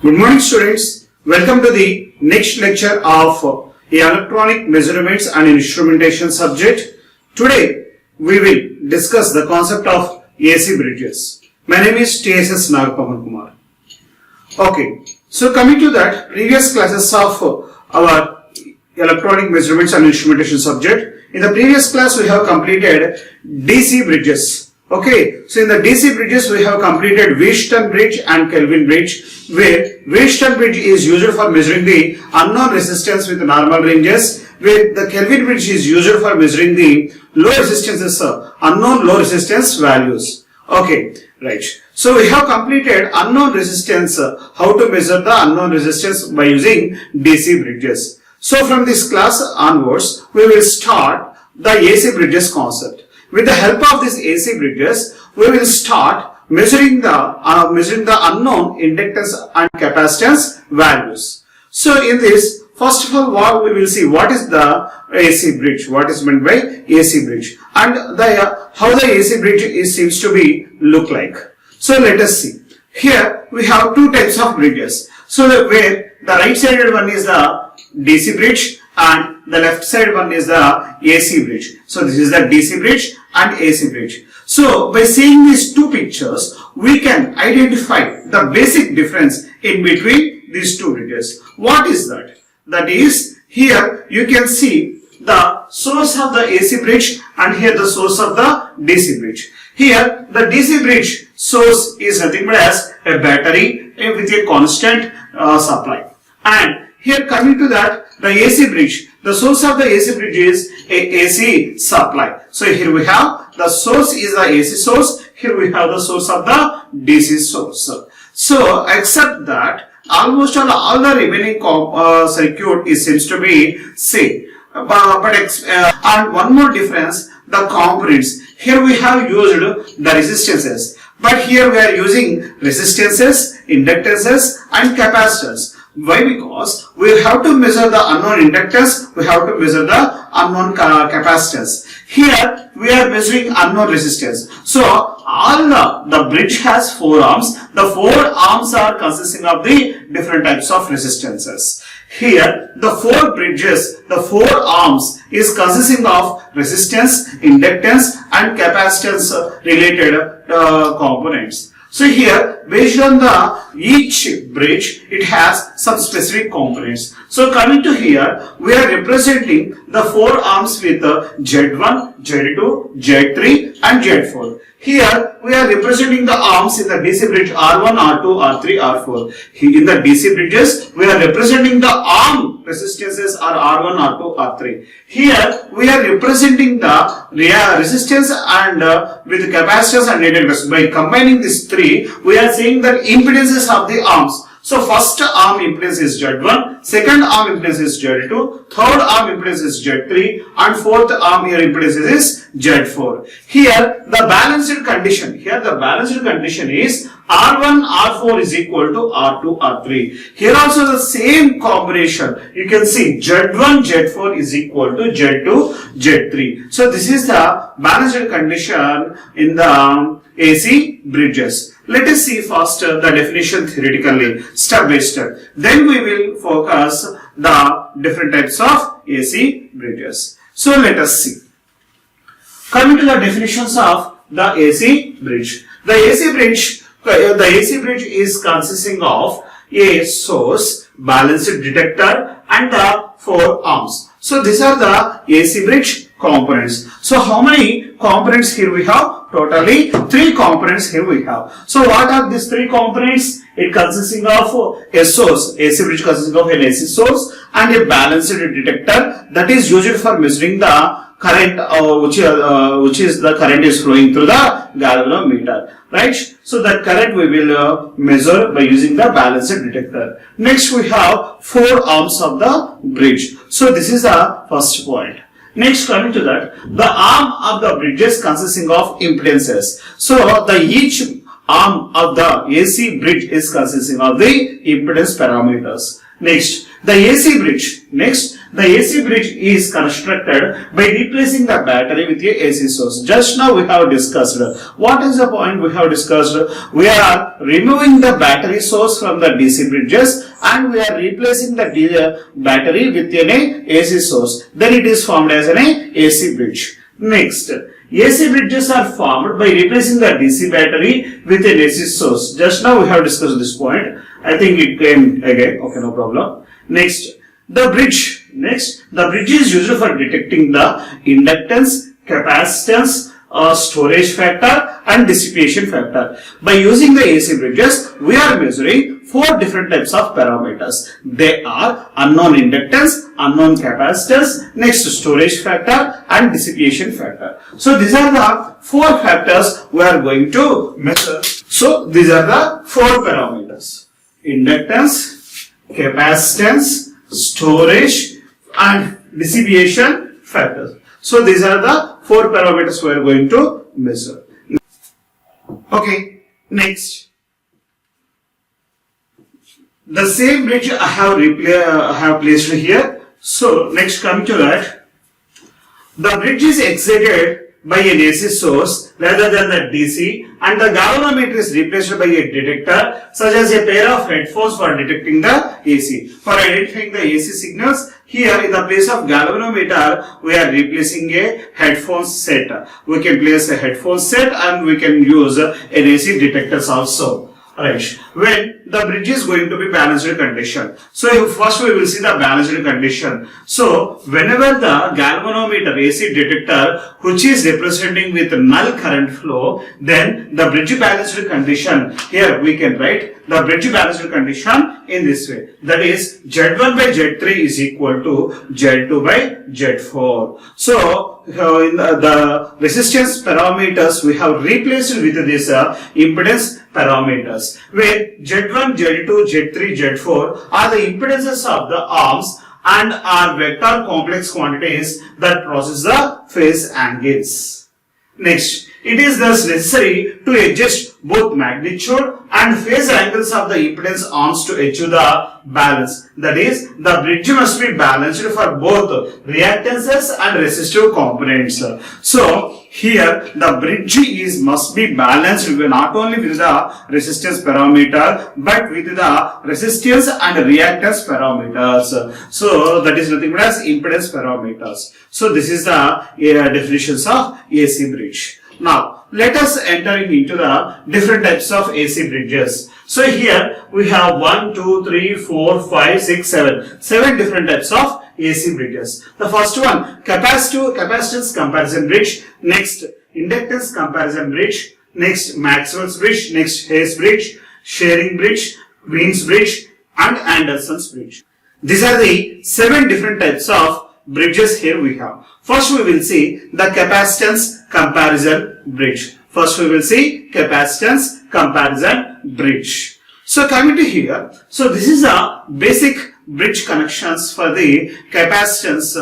Good morning students, welcome to the next lecture of electronic measurements and instrumentation subject. Today we will discuss the concept of AC bridges. My name is TSS Nagapavan Kumar. Okay, so coming to that, previous classes of our electronic measurements and instrumentation subject. In the previous class we have completed DC bridges. Okay, so in the DC bridges we have completed Wheatstone bridge and Kelvin bridge, where Wheatstone bridge is used for measuring the unknown resistance with normal ranges, where the Kelvin bridge is used for measuring the low resistances, unknown low resistance values. Okay, right. So we have completed unknown resistance, how to measure the unknown resistance by using DC bridges. So from this class onwards, we will start the AC bridges concept. With the help of these AC bridges, we will start measuring the unknown inductance and capacitance values. So in this, first of all, we will see what is the AC bridge, what is meant by AC bridge, and how the AC bridge seems to be look like. So let us see. Here we have two types of bridges. So where the right sided one is the DC bridge and the left side one is the AC bridge. So this is the DC bridge and AC bridge. So by seeing these two pictures, we can identify the basic difference in between these two bridges. What is that? That is, here you can see the source of the AC bridge and here the source of the DC bridge. Here the DC bridge source is nothing but as a battery with a constant supply. And here coming to that, the AC bridge, the source of the AC bridge is a AC supply. So here we have the source is the AC source, here we have the source of the DC source. So except that, almost all the remaining circuit seems to be same. And one more difference, the components. Here we have used the resistances, but here we are using resistances, inductances and capacitors. Why? Because we have to measure the unknown inductance, we have to measure the unknown capacitance. Here we are measuring unknown resistance. So all the bridge has 4 arms. The 4 arms are consisting of the different types of resistances. Here the 4 bridges, the 4 arms is consisting of resistance, inductance and capacitance related components. So here, based on each bridge, it has some specific components. So coming to here, we are representing the 4 arms with Z1, Z2, Z3 and Z4. Here, we are representing the arms in the DC bridge R1, R2, R3, R4. In the DC bridges, we are representing the arm resistances are R1, R2, R3. Here, we are representing the resistance and with capacitance and inductance. By combining these 3, we are saying that impedances of the arms. So first arm impedance is Z1, second arm impedance is Z2, third arm impedance is Z3 and fourth arm here impedance is Z4. Here the balanced condition, is R1, R4 is equal to R2, R3. Here also the same combination, you can see Z1, Z4 is equal to Z2, Z3. So this is the balanced condition in the AC bridges. Let us see first the definition theoretically, step by step. Then we will focus the different types of AC bridges. So let us see. Coming to the definitions of the AC bridge. The AC bridge is consisting of a source, balanced detector and the 4 arms. So these are the AC bridge components. So how many components here we have? Totally 3 components here we have. So what are these 3 components? It consisting of a source, AC bridge consisting of an AC source and a balanced detector that is used for measuring the current which is the current is flowing through the galvanometer, right? So that current we will measure by using the balanced detector. Next we have 4 arms of the bridge. So this is the first point. Next, coming to that, the arm of the bridges consisting of impedances. So the each arm of the AC bridge is consisting of the impedance parameters. Next, The AC bridge. Next, the AC bridge is constructed by replacing the battery with a AC source. Just now we have discussed. What is the point we have discussed? We are removing the battery source from the DC bridges and we are replacing the battery with an AC source. Then it is formed as an AC bridge. Next, AC bridges are formed by replacing the DC battery with an AC source. Just now we have discussed this point. I think it came again. Okay, no problem. Next, the bridge. Next, the bridge is used for detecting the inductance, capacitance, storage factor and dissipation factor. By using the AC bridges, we are measuring 4 different types of parameters. They are unknown inductance, unknown capacitance, next storage factor and dissipation factor. So these are the 4 factors we are going to measure. So these are the 4 parameters: inductance, capacitance, storage and dissipation factors. So these are the 4 parameters we are going to measure. Okay, next. The same bridge I have placed here. So next, coming to that, the bridge is excited by an AC source rather than the DC, and the galvanometer is replaced by a detector such as a pair of headphones for detecting the AC. For identifying the AC signals, here in the place of galvanometer, we are replacing a headphone set. We can place a headphone set and we can use an AC detectors also. Right. When the bridge is going to be balanced condition. So first we will see the balanced condition. So whenever the galvanometer AC detector which is representing with null current flow, then the bridge balanced condition, here we can write the bridge balanced condition in this way. That is Z1 by Z3 is equal to Z2 by Z4. So in the resistance parameters we have replaced with this impedance parameters, where Z1, Z2, Z3, Z4 are the impedances of the arms and are vector complex quantities that process the phase angles. Next, it is thus necessary to adjust both magnitude and phase angles of the impedance arms to achieve the balance. That is, the bridge must be balanced for both reactances and resistive components. So here the bridge must be balanced not only with the resistance parameter but with the resistance and reactance parameters. So that is nothing but as impedance parameters. So this is the definitions of AC bridge. Now let us enter into the different types of AC bridges. So here we have 1, 2, 3, 4, 5, 6, 7. 7 different types of AC bridges. The first one, capacitance comparison bridge. Next, inductance comparison bridge. Next, Maxwell's bridge. Next, Hayes bridge, Shearing bridge, Wien's bridge and Anderson's bridge. These are the 7 different types of bridges here we have. First we will see the capacitance comparison bridge. First we will see capacitance comparison bridge. So coming to here, so this is a basic bridge connections for the capacitance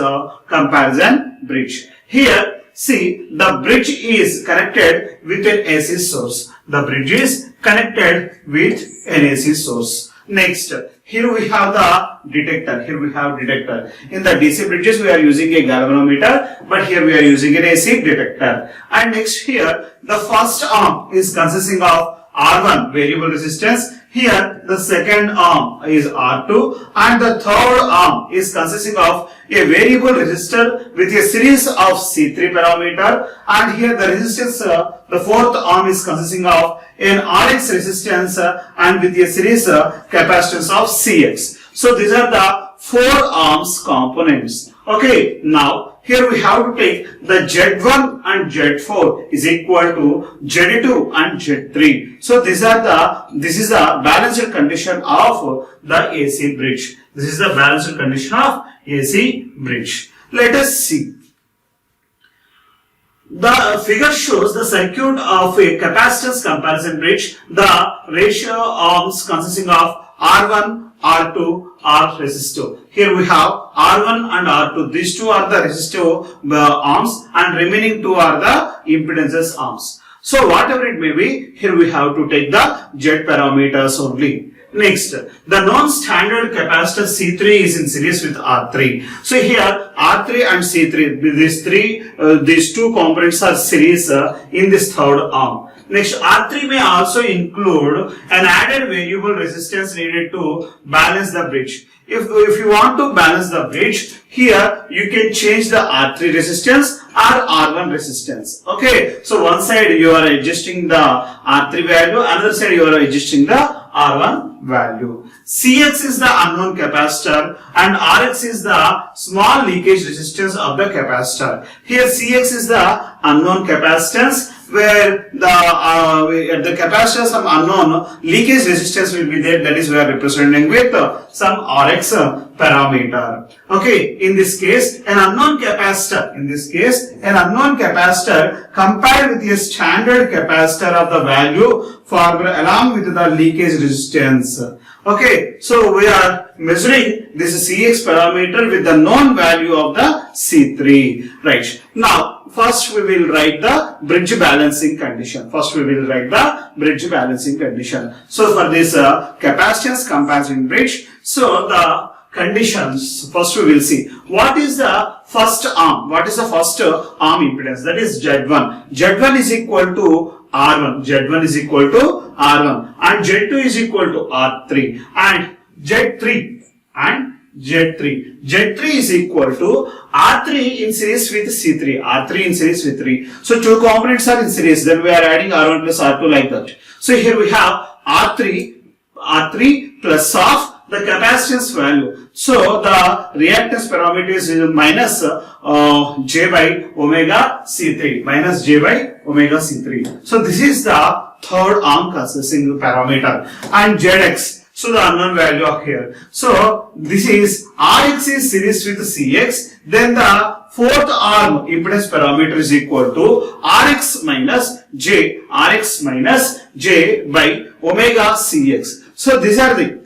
comparison bridge. Here see the bridge is connected with an AC source. The bridge is connected with an AC source. Next, here we have the detector. Here we have detector. In the DC bridges we are using a galvanometer, but here we are using an AC detector. And next here the first arm is consisting of R1 variable resistance. Here the second arm is R2 and the third arm is consisting of a variable resistor with a series of C3 parameter, and here the resistance, the fourth arm is consisting of an Rx resistance and with a series capacitance of Cx. So these are the 4 arms components. Okay, now here we have to take the Z1 and Z4 is equal to Z2 and Z3. So this is the balanced condition of the AC bridge. This is the balanced condition of AC bridge. Let us see. The figure shows the circuit of a capacitance comparison bridge. The ratio arms consisting of R1, R2, R resistive. Here we have R1 and R2. These two are the resistive arms and remaining 2 are the impedances arms. So whatever it may be, here we have to take the Z parameters only. Next, the non-standard capacitor C3 is in series with R3. So here R3 and C3, these two components are series in this third arm. Next, R3 may also include an added variable resistance needed to balance the bridge. If you want to balance the bridge, here you can change the R3 resistance or R1 resistance. Okay, so one side you are adjusting the R3 value, another side you are adjusting the R1 value. Cx is the unknown capacitor and Rx is the small leakage resistance of the capacitor. Here Cx is the unknown capacitance, where the capacitor some unknown leakage resistance will be there, that is we are representing with some Rx parameter. Okay, in this case an unknown capacitor, compared with a standard capacitor of the value formula along with the leakage resistance. Okay, so we are measuring this Cx parameter with the known value of the C3. Right. Now, first we will write the bridge balancing condition. So for this capacitance comparison bridge, so the conditions, first we will see what is the first arm. What is the first arm impedance? That is Z1. Z1 is equal to R1. And Z2 is equal to R3. And Z3 is equal to R3 in series with C3. So two components are in series, then we are adding R1 plus R2 like that. So here we have R3 plus of the capacitance value. So the reactance parameter is minus J by omega C3. So this is the third arm consisting parameter. And Zx, so the unknown value of here. So this is Rx is series with Cx. Then the fourth arm impedance parameter is equal to Rx minus J by omega Cx. So these are the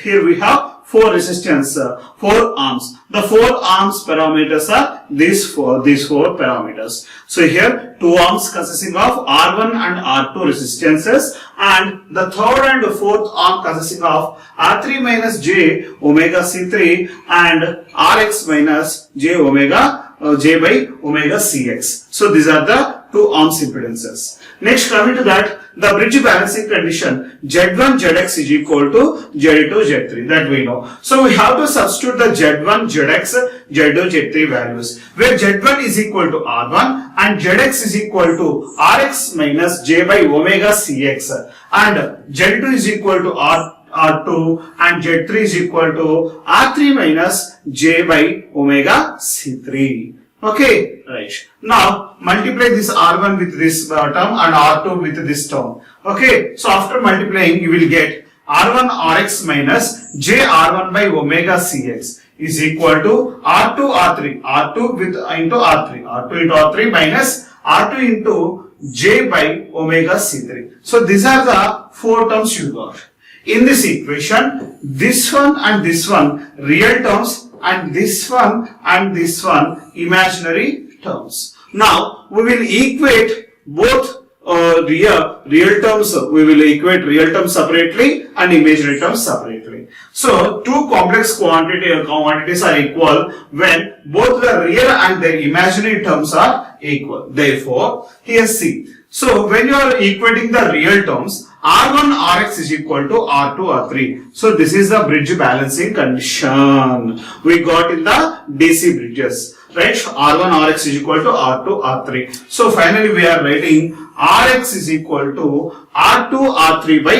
here we have four resistance, four arms. The four arms parameters are these four parameters. So here two arms consisting of R1 and R2 resistances, and the third and the fourth arm consisting of R3 minus J omega C3 and Rx minus J by omega Cx. So these are the two arms impedances. Next, coming to that, the bridge balancing condition, Z1 Zx is equal to Z2 Z3, that we know. So we have to substitute the Z1 Zx, Z2 Z3 values, where Z1 is equal to R1 and Zx is equal to Rx minus J by omega Cx, and Z2 is equal to R2 and Z3 is equal to R3 minus J by omega C3. Okay, right. Now multiply this R1 with this term and R2 with this term. Okay, so after multiplying you will get R1 Rx minus J R1 by omega Cx is equal to R2 with into R3 minus R2 into J by omega C3. So these are the four terms you got. In this equation, this one and this one real terms, and this one imaginary terms. Now we will equate both real terms. We will equate real terms separately and imaginary terms separately. So two complex quantities are equal when both the real and the imaginary terms are equal. Therefore, here see. So when you are equating the real terms, R1 Rx is equal to R2 R3. So this is the bridge balancing condition we got in the DC bridges, right? R1 Rx is equal to R2 R3. So finally we are writing Rx is equal to R2 R3 by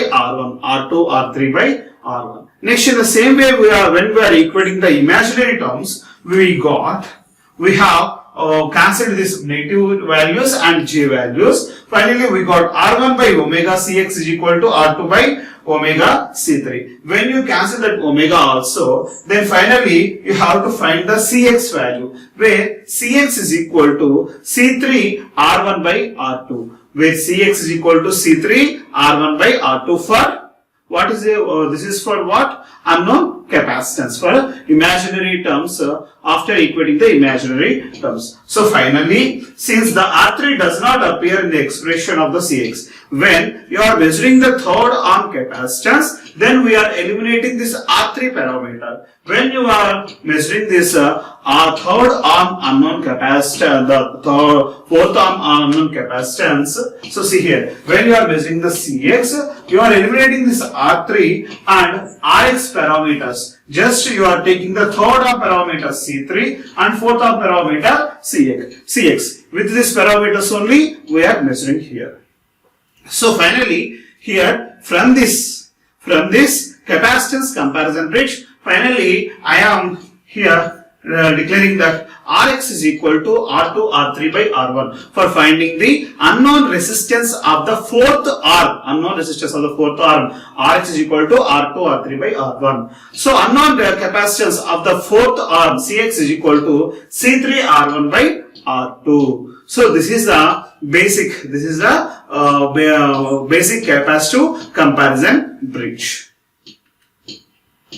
R1. Next, in the same way when we are equating the imaginary terms, we have cancelled these negative values and J values. Finally, we got R1 by omega Cx is equal to R2 by omega C3. When you cancel that omega also, then finally you have to find the Cx value, where Cx is equal to C3 R1 by R2, where Cx is equal to C3 R1 by R2 for what is this is for what? Unknown capacitance for imaginary terms after equating the imaginary terms. So finally, since the R3 does not appear in the expression of the Cx, when you are measuring the third arm capacitance, then we are eliminating this R3 parameter. When you are measuring this third arm unknown capacitor, the fourth arm unknown capacitance. So see here, when you are measuring the Cx, you are eliminating this R3 and Rx parameters. Just you are taking the third arm parameter C3 and fourth arm parameter Cx. With these parameters only we are measuring here. So finally here from this capacitance comparison bridge, finally I am here declaring that Rx is equal to R2 R3 by R1 for finding the unknown resistance of the fourth arm. Unknown resistance of the fourth arm, Rx is equal to R2 R3 by R1. So unknown capacitance of the fourth arm Cx is equal to C3 R1 by R2. So this is the basic capacitive comparison bridge.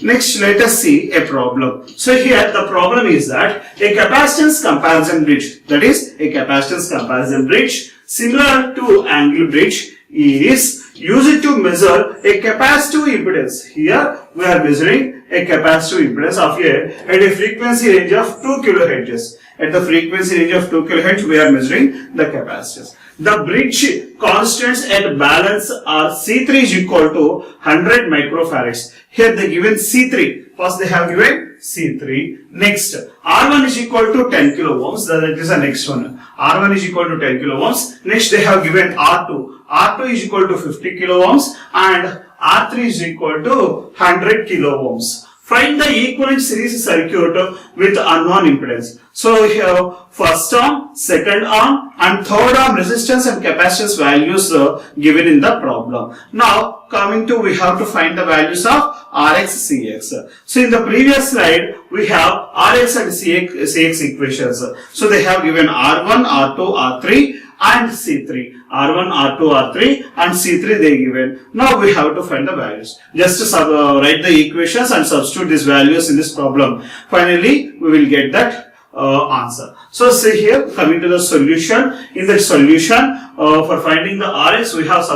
Next, let us see a problem. So here the problem is that a capacitance comparison bridge, that is a capacitance comparison bridge similar to angle bridge, is used to measure a capacitive impedance. Here we are measuring a capacitive impedance of at a frequency range of 2 kHz. At the frequency range of 2 kHz we are measuring the capacitance. The bridge constants at balance are C3 is equal to 100 microfarads. Here they given C3. First they have given C3. Next, R1 is equal to 10 kilo ohms. That is the next one. R1 is equal to 10 kilo ohms. Next they have given R2. R2 is equal to 50 kilo ohms and R3 is equal to 100 kilo ohms. Find the equivalent series circuit with unknown impedance. So here first arm, second arm and third arm resistance and capacitance values given in the problem. Now coming to, we have to find the values of Rx, Cx. So in the previous slide we have Rx and Cx equations. So they have given R1, R2, R3 and C3. R1, R2, R3 and C3 they given. Now we have to find the values. Just write the equations and substitute these values in this problem. Finally we will get that answer. So see here, coming to the solution. In the solution for finding the Rx, we have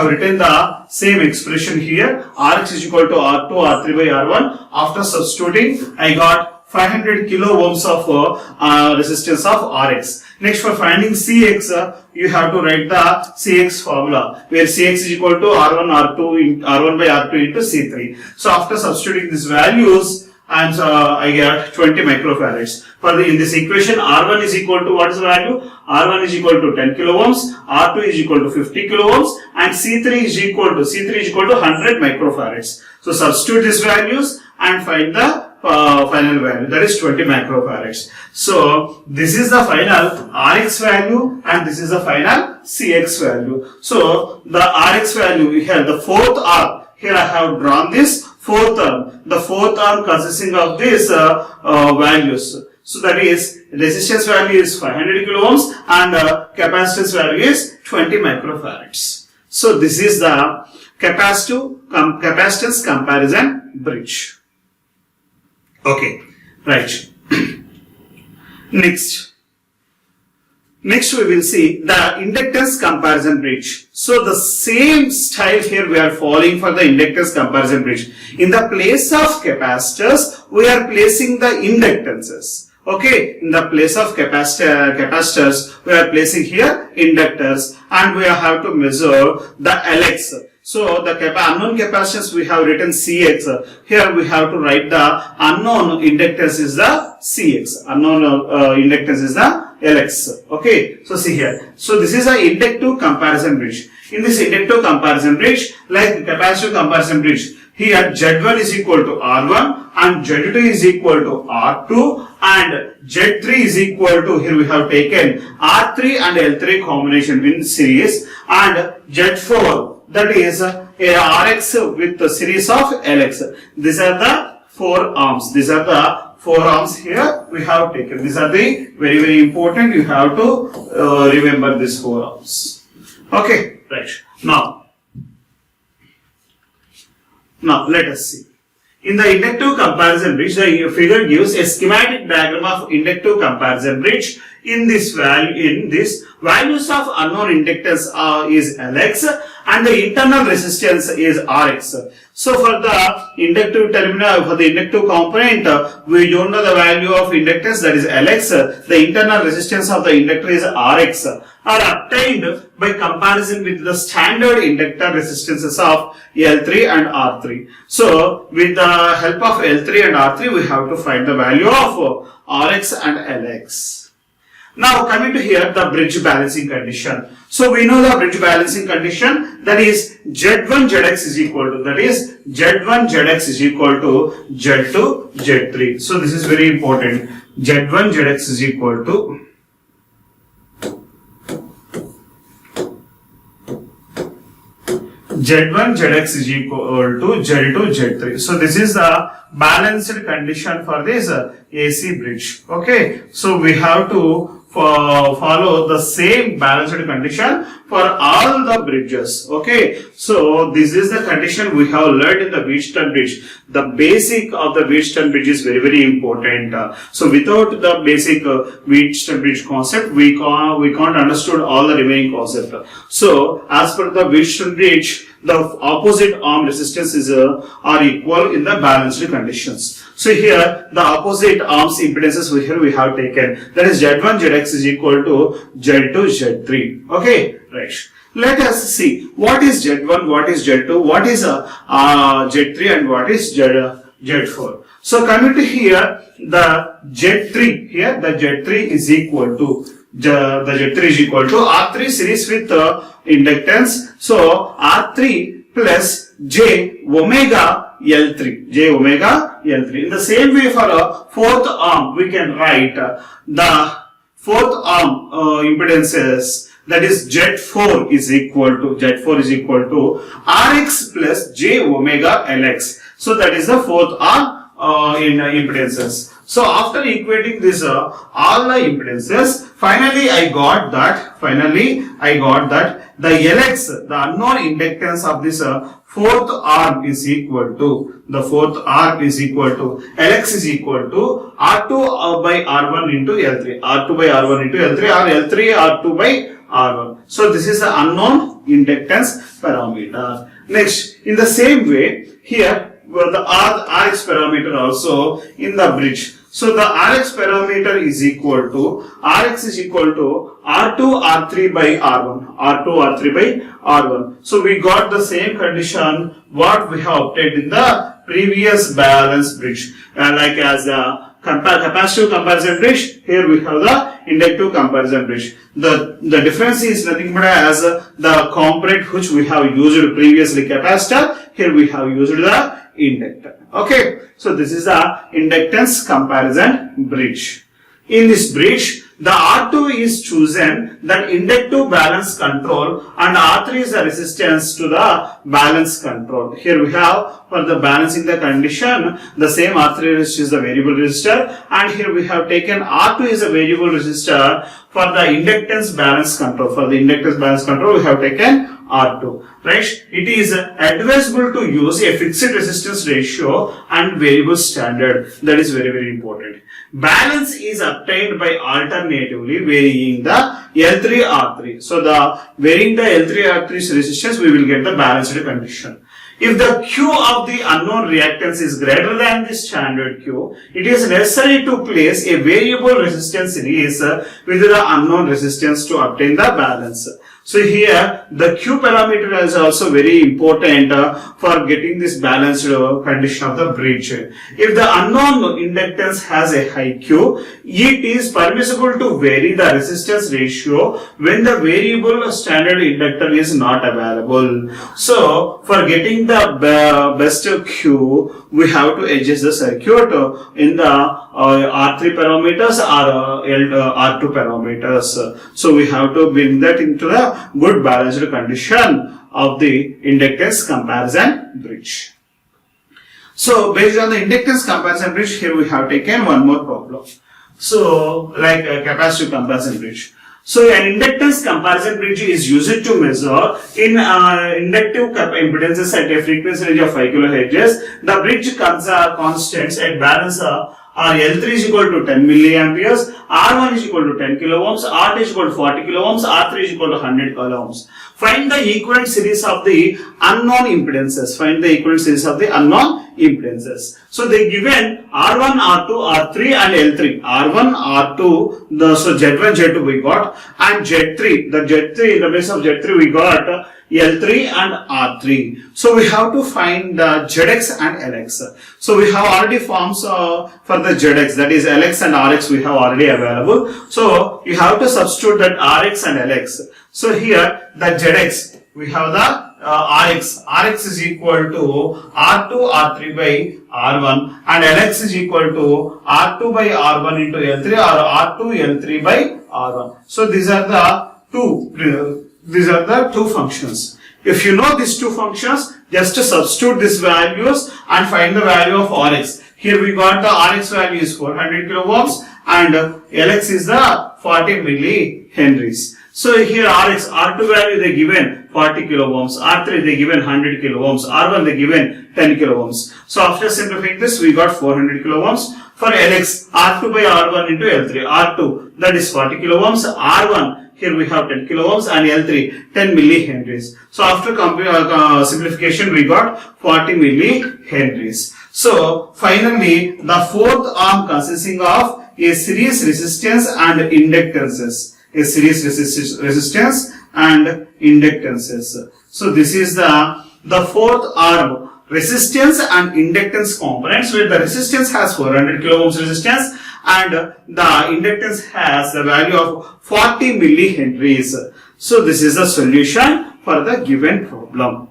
written the same expression here. Rx is equal to R2 R3 by R1. After substituting, I got 500 kilo ohms of resistance of Rx. Next, for finding Cx, you have to write the Cx formula, where Cx is equal to R1 by R2 into C3. So after substituting these values, and I get 20 microfarads. In this equation, R1 is equal to, what is the value? R1 is equal to 10 kilo ohms, R2 is equal to 50 kilo ohms, and C3 is equal to 100 microfarads. So substitute these values and find the final value, that is 20 microfarads. So this is the final Rx value and this is the final Cx value. So the Rx value, here the fourth arm, here I have drawn this fourth arm. The fourth arm consisting of these values. So that is resistance value is 500 kilo ohms and capacitance value is 20 microfarads. So this is the capacitance comparison bridge. Okay, right. Next we will see the inductance comparison bridge. So the same style here we are following for the inductance comparison bridge. In the place of capacitors, we are placing the inductances. Okay, in the place of capacitors, we are placing here inductors and we have to measure the Lx. So the unknown capacitance we have written Cx. Here we have to write the unknown inductance is the Cx. Unknown inductance is the Lx. Okay. So see here. So this is an inductive comparison bridge. In this inductive comparison bridge, like capacitive comparison bridge, here Z1 is equal to R1 and Z2 is equal to R2 and Z3 is equal to, here we have taken R3 and L3 combination in series and Z4, that is a Rx with the series of Lx. These are the four arms. These are the four arms here we have taken. These are the very important. You have to remember these four arms. Okay, right. Now let us see. In the inductive comparison bridge, the figure gives a schematic diagram of inductive comparison bridge. In this values of unknown inductance is Lx and the internal resistance is Rx. So for the inductive terminal, for the inductive component, we don't know the value of inductance, that is Lx. The internal resistance of the inductor is Rx, are obtained by comparison with the standard inductor resistances of L3 and R3. So with the help of L3 and R3, we have to find the value of Rx and Lx. Now coming to here, the bridge balancing condition. So we know the bridge balancing condition, that is Z1 Zx is equal to, that is Z1 Zx is equal to Z2 Z3. So this is very important. Z1 Zx is equal to Z1 Zx is equal to Z2 Z3. So this is the balanced condition for this AC bridge. Okay, so we have to follow the same balanced condition for all the bridges. Okay, so this is the condition we have learned in the Wheatstone bridge. The basic of the Wheatstone bridge is very important. So without the basic Wheatstone bridge concept, we can't understood all the remaining concept. So as per the Wheatstone bridge, the opposite arm resistances are equal in the balanced conditions. So here the opposite arms impedances we have taken, that is Z1 Zx is equal to Z2 Z3. Okay, right. Let us see what is Z1, what is Z2, what is Z3 and what is Z4. So coming to here, the Z3 here, the Z3 is equal to the Z3 is equal to R3 series with inductance. So R3 plus J omega L3, J omega L3. In the same way, for a fourth arm, we can write the fourth arm impedances, that is Z4 is equal to Rx plus J omega Lx. So that is the fourth arm in impedances. So after equating this all the impedances, finally I got that the Lx, the unknown inductance of this fourth arm is equal to, Lx is equal to R2 by R1 into L3, R2 by R1 into L3, or L3 R2 by R1. So this is the unknown inductance parameter. Next, in the same way, here the Rx parameter also in the bridge. So the Rx parameter is equal to, Rx is equal to R2 R3 by R1, R2 R3 by R1. So we got the same condition what we have obtained in the previous balance bridge, like as a capacitive comparison bridge. Here we have the inductive comparison bridge. The difference is nothing but as the component which we have used previously, capacitor. Here we have used the inductor. Okay, so this is the inductance comparison bridge. In this bridge, the R2 is chosen, that inductive balance control, and R3 is the resistance to the balance control. Here we have, for the balancing the condition, the same R3 is the variable resistor, and here we have taken R2 is a variable resistor for the inductance balance control. For the inductance balance control, we have taken R2, right? It is advisable to use a fixed resistance ratio and variable standard. That is very important. Balance is obtained by alternatively varying the L3 R3. So the varying the L3 R3's resistance, we will get the balanced condition. If the Q of the unknown reactance is greater than the standard Q, it is necessary to place a variable resistance series with the unknown resistance to obtain the balance. So here the Q parameter is also very important for getting this balanced condition of the bridge. If the unknown inductance has a high Q, it is permissible to vary the resistance ratio when the variable standard inductor is not available. So for getting the best Q, we have to adjust the circuit in the R3 parameters or R2 parameters. So we have to bring that into the good balanced condition of the inductance comparison bridge. So based on the inductance comparison bridge, here we have taken one more problem. So like a capacitive comparison bridge. So an inductance comparison bridge is used to measure in inductive impedances at a frequency range of 5 kHz. The bridge constants at balance are L3 is equal to 10 milliamperes, R1 is equal to 10 kilo ohms, R2 is equal to 40 kilo ohms, R3 is equal to 100 kilo ohms. Find the equivalent series of the unknown impedances. Find the equivalent series of the unknown impedances. So they given R1, R2, R3 and L3. R1, R2, so Z1, Z2 we got, and Z3. The Z3, in the base of Z3 we got L3 and R3. So we have to find the ZX and LX. So we have already forms for the ZX, that is LX and RX we have already available. So you have to substitute that RX and LX. So here the ZX, we have the RX. RX is equal to R2 R3 by R1 and LX is equal to R2 by R1 into L3 or R2 L3 by R1. So these are the two functions. If you know these two functions, just substitute these values and find the value of Rx. Here we got the Rx value is 400 kilo ohms and Lx is the 40 millihenries. So here Rx, R2 value they given 40 kilo ohms, R3 they given 100 kilo ohms, R1 they given 10 kilo ohms. So after simplifying this, we got 400 kilo ohms. For Lx, R2 by R1 into L3, R2 that is 40 kilo ohms, R1 here we have 10 kilo ohms and L3 10 millihenries. So after simplification, we got 40 millihenries. So finally, the fourth arm consisting of a series resistance and inductances. A series resistance and inductances. So this is the fourth arm, resistance and inductance components, where the resistance has 400 kilo ohms resistance and the inductance has the value of 40 millihenries. So this is the solution for the given problem.